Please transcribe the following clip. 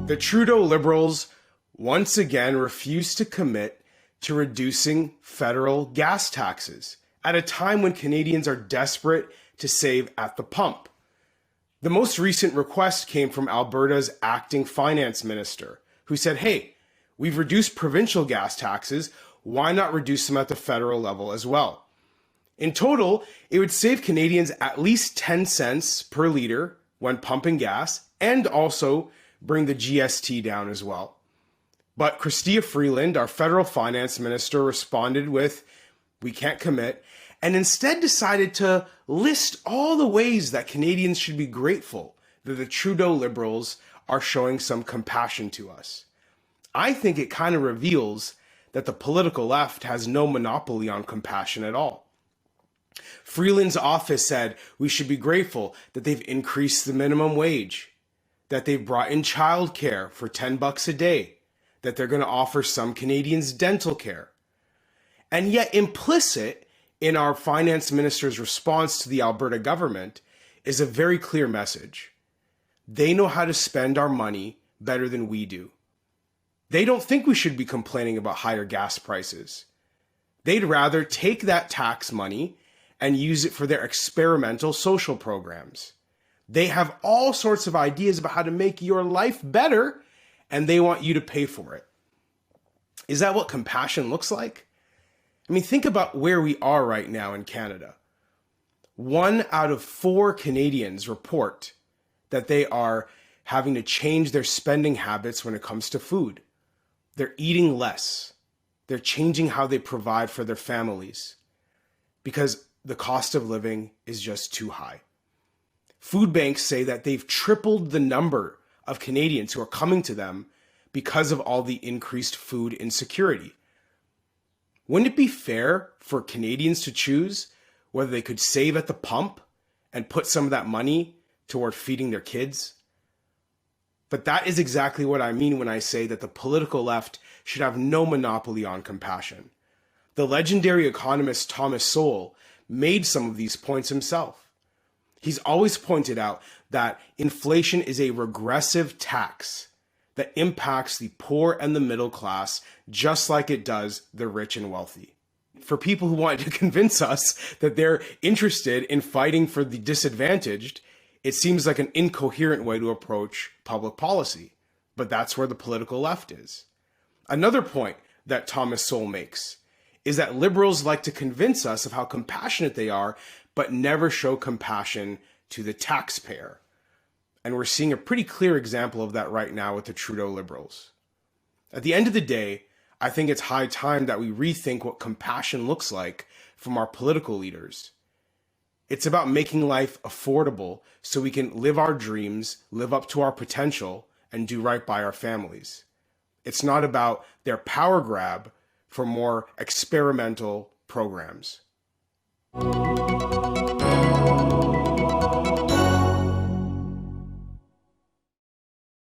The Trudeau Liberals once again refused to commit to reducing federal gas taxes at a time when Canadians are desperate to save at the pump. The most recent request came from Alberta's acting finance minister, who said, hey, we've reduced provincial gas taxes, why not reduce them at the federal level as well? In total, it would save Canadians at least 10 cents per litre when pumping gas, and also bring the GST down as well. But Chrystia Freeland, our federal finance minister, responded with, we can't commit, and instead decided to list all the ways that Canadians should be grateful that the Trudeau Liberals are showing some compassion to us. I think it kind of reveals that the political left has no monopoly on compassion at all. Freeland's office said we should be grateful that they've increased the minimum wage, that they've brought in childcare for $10 a day, that they're going to offer some Canadians dental care. And yet implicit in our finance minister's response to the Alberta government is a very clear message. They know how to spend our money better than we do. They don't think we should be complaining about higher gas prices. They'd rather take that tax money and use it for their experimental social programs. They have all sorts of ideas about how to make your life better, and they want you to pay for it. Is that what compassion looks like? I mean, think about where we are right now in Canada. 1 out of 4 Canadians report that they are having to change their spending habits when it comes to food. They're eating less. They're changing how they provide for their families because the cost of living is just too high. Food banks say that they've tripled the number of Canadians who are coming to them because of all the increased food insecurity. Wouldn't it be fair for Canadians to choose whether they could save at the pump and put some of that money toward feeding their kids? But that is exactly what I mean when I say that the political left should have no monopoly on compassion. The legendary economist Thomas Sowell made some of these points himself. He's always pointed out that inflation is a regressive tax that impacts the poor and the middle class just like it does the rich and wealthy. For people who want to convince us that they're interested in fighting for the disadvantaged, it seems like an incoherent way to approach public policy. But that's where the political left is. Another point that Thomas Sowell makes is that liberals like to convince us of how compassionate they are, but never show compassion to the taxpayer. And we're seeing a pretty clear example of that right now with the Trudeau Liberals. At the end of the day, I think it's high time that we rethink what compassion looks like from our political leaders. It's about making life affordable so we can live our dreams, live up to our potential, and do right by our families. It's not about their power grab for more experimental programs.